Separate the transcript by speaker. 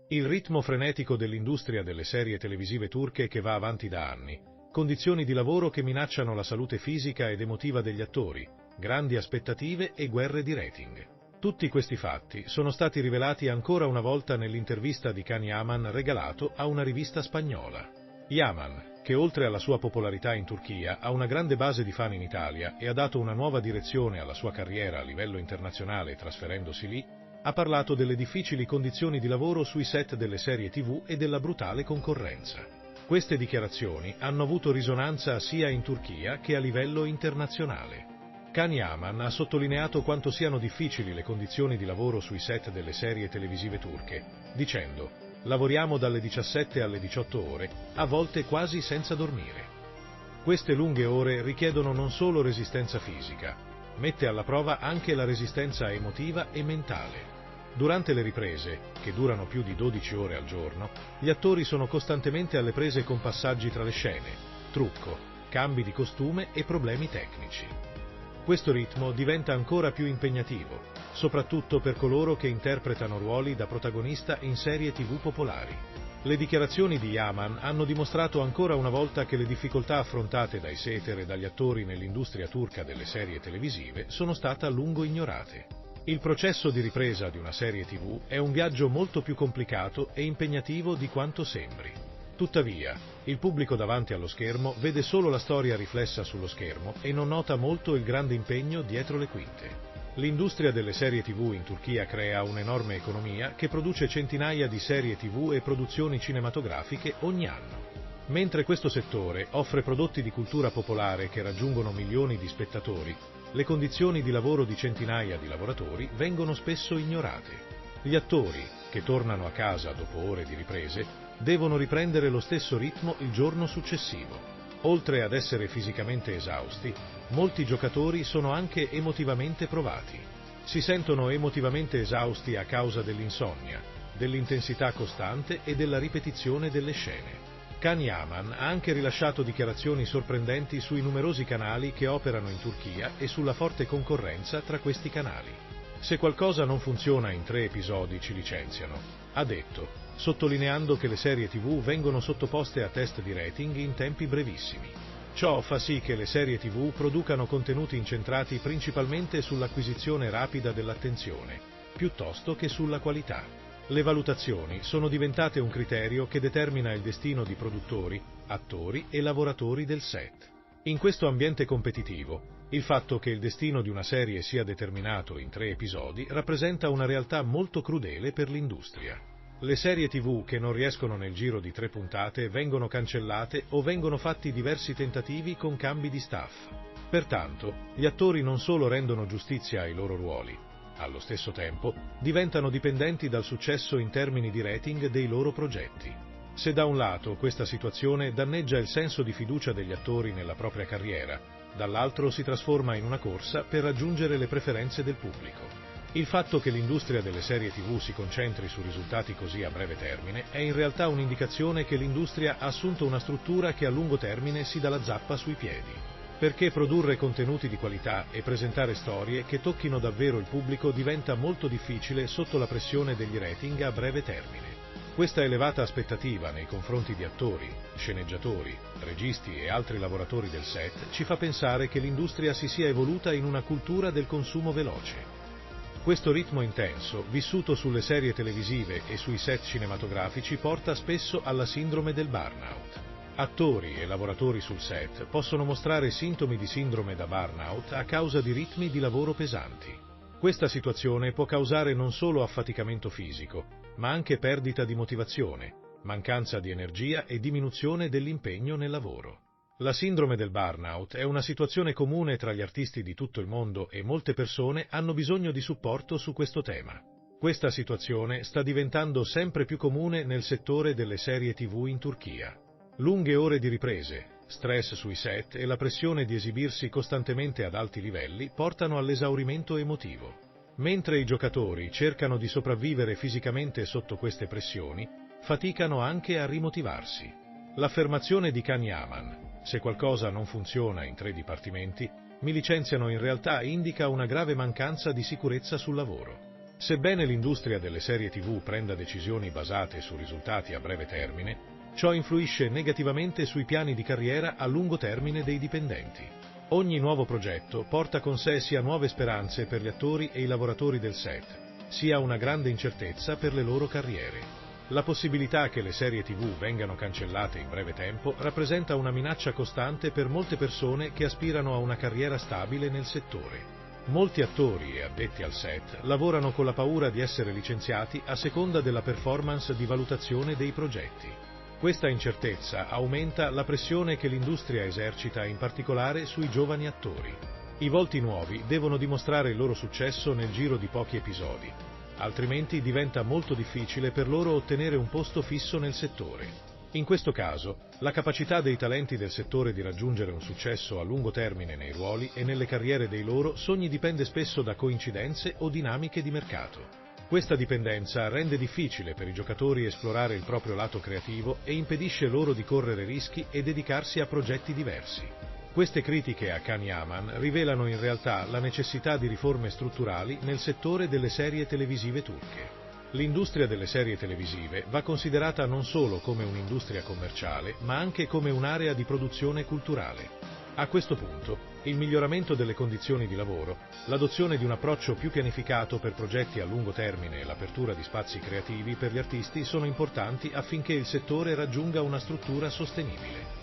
Speaker 1: Il ritmo frenetico dell'industria delle serie televisive turche che va avanti da anni, condizioni di lavoro che minacciano la salute fisica ed emotiva degli attori, grandi aspettative e guerre di rating. Tutti questi fatti sono stati rivelati ancora una volta nell'intervista di Can Yaman regalato a una rivista spagnola. Yaman, che oltre alla sua popolarità in Turchia ha una grande base di fan in Italia e ha dato una nuova direzione alla sua carriera a livello internazionale trasferendosi lì, ha parlato delle difficili condizioni di lavoro sui set delle serie TV e della brutale concorrenza. Queste dichiarazioni hanno avuto risonanza sia in Turchia che a livello internazionale. Can Yaman ha sottolineato quanto siano difficili le condizioni di lavoro sui set delle serie televisive turche, dicendo: lavoriamo dalle 17 alle 18 ore, a volte quasi senza dormire. Queste lunghe ore richiedono non solo resistenza fisica, mette alla prova anche la resistenza emotiva e mentale. Durante le riprese, che durano più di 12 ore al giorno, gli attori sono costantemente alle prese con passaggi tra le scene, trucco, cambi di costume e problemi tecnici. Questo ritmo diventa ancora più impegnativo, soprattutto per coloro che interpretano ruoli da protagonista in serie TV popolari. Le dichiarazioni di Yaman hanno dimostrato ancora una volta che le difficoltà affrontate dai seter e dagli attori nell'industria turca delle serie televisive sono state a lungo ignorate. Il processo di ripresa di una serie TV è un viaggio molto più complicato e impegnativo di quanto sembri. Tuttavia, il pubblico davanti allo schermo vede solo la storia riflessa sullo schermo e non nota molto il grande impegno dietro le quinte. L'industria delle serie TV in Turchia crea un'enorme economia che produce centinaia di serie TV e produzioni cinematografiche ogni anno. Mentre questo settore offre prodotti di cultura popolare che raggiungono milioni di spettatori, le condizioni di lavoro di centinaia di lavoratori vengono spesso ignorate. Gli attori, che tornano a casa dopo ore di riprese, devono riprendere lo stesso ritmo il giorno successivo. Oltre ad essere fisicamente esausti, molti giocatori sono anche emotivamente provati. Si sentono emotivamente esausti a causa dell'insonnia, dell'intensità costante e della ripetizione delle scene. Can Yaman ha anche rilasciato dichiarazioni sorprendenti sui numerosi canali che operano in Turchia e sulla forte concorrenza tra questi canali. Se qualcosa non funziona in 3 episodi ci licenziano, ha detto, sottolineando che le serie TV vengono sottoposte a test di rating in tempi brevissimi. Ciò fa sì che le serie TV producano contenuti incentrati principalmente sull'acquisizione rapida dell'attenzione, piuttosto che sulla qualità. Le valutazioni sono diventate un criterio che determina il destino di produttori, attori e lavoratori del set. In questo ambiente competitivo, il fatto che il destino di una serie sia determinato in 3 episodi rappresenta una realtà molto crudele per l'industria. Le serie TV che non riescono nel giro di 3 puntate vengono cancellate o vengono fatti diversi tentativi con cambi di staff. Pertanto, gli attori non solo rendono giustizia ai loro ruoli, allo stesso tempo diventano dipendenti dal successo in termini di rating dei loro progetti. Se da un lato questa situazione danneggia il senso di fiducia degli attori nella propria carriera, dall'altro si trasforma in una corsa per raggiungere le preferenze del pubblico. Il fatto che l'industria delle serie TV si concentri su risultati così a breve termine è in realtà un'indicazione che l'industria ha assunto una struttura che a lungo termine si dà la zappa sui piedi. Perché produrre contenuti di qualità e presentare storie che tocchino davvero il pubblico diventa molto difficile sotto la pressione degli rating a breve termine. Questa elevata aspettativa nei confronti di attori, sceneggiatori, registi e altri lavoratori del set ci fa pensare che l'industria si sia evoluta in una cultura del consumo veloce. Questo ritmo intenso, vissuto sulle serie televisive e sui set cinematografici, porta spesso alla sindrome del burnout. Attori e lavoratori sul set possono mostrare sintomi di sindrome da burnout a causa di ritmi di lavoro pesanti. Questa situazione può causare non solo affaticamento fisico, ma anche perdita di motivazione, mancanza di energia e diminuzione dell'impegno nel lavoro. La sindrome del burnout è una situazione comune tra gli artisti di tutto il mondo e molte persone hanno bisogno di supporto su questo tema. Questa situazione sta diventando sempre più comune nel settore delle serie TV in Turchia. Lunghe ore di riprese, stress sui set e la pressione di esibirsi costantemente ad alti livelli portano all'esaurimento emotivo. Mentre i giocatori cercano di sopravvivere fisicamente sotto queste pressioni, faticano anche a rimotivarsi. L'affermazione di Can Yaman, se qualcosa non funziona in 3 dipartimenti, mi licenziano, in realtà indica una grave mancanza di sicurezza sul lavoro. Sebbene l'industria delle serie TV prenda decisioni basate su risultati a breve termine, ciò influisce negativamente sui piani di carriera a lungo termine dei dipendenti. Ogni nuovo progetto porta con sé sia nuove speranze per gli attori e i lavoratori del set, sia una grande incertezza per le loro carriere. La possibilità che le serie TV vengano cancellate in breve tempo rappresenta una minaccia costante per molte persone che aspirano a una carriera stabile nel settore. Molti attori e addetti al set lavorano con la paura di essere licenziati a seconda della performance di valutazione dei progetti. Questa incertezza aumenta la pressione che l'industria esercita in particolare sui giovani attori. I volti nuovi devono dimostrare il loro successo nel giro di pochi episodi, altrimenti diventa molto difficile per loro ottenere un posto fisso nel settore. In questo caso, la capacità dei talenti del settore di raggiungere un successo a lungo termine nei ruoli e nelle carriere dei loro sogni dipende spesso da coincidenze o dinamiche di mercato. Questa dipendenza rende difficile per i giocatori esplorare il proprio lato creativo e impedisce loro di correre rischi e dedicarsi a progetti diversi. Queste critiche a Can Yaman rivelano in realtà la necessità di riforme strutturali nel settore delle serie televisive turche. L'industria delle serie televisive va considerata non solo come un'industria commerciale, ma anche come un'area di produzione culturale. A questo punto, il miglioramento delle condizioni di lavoro, l'adozione di un approccio più pianificato per progetti a lungo termine e l'apertura di spazi creativi per gli artisti sono importanti affinché il settore raggiunga una struttura sostenibile.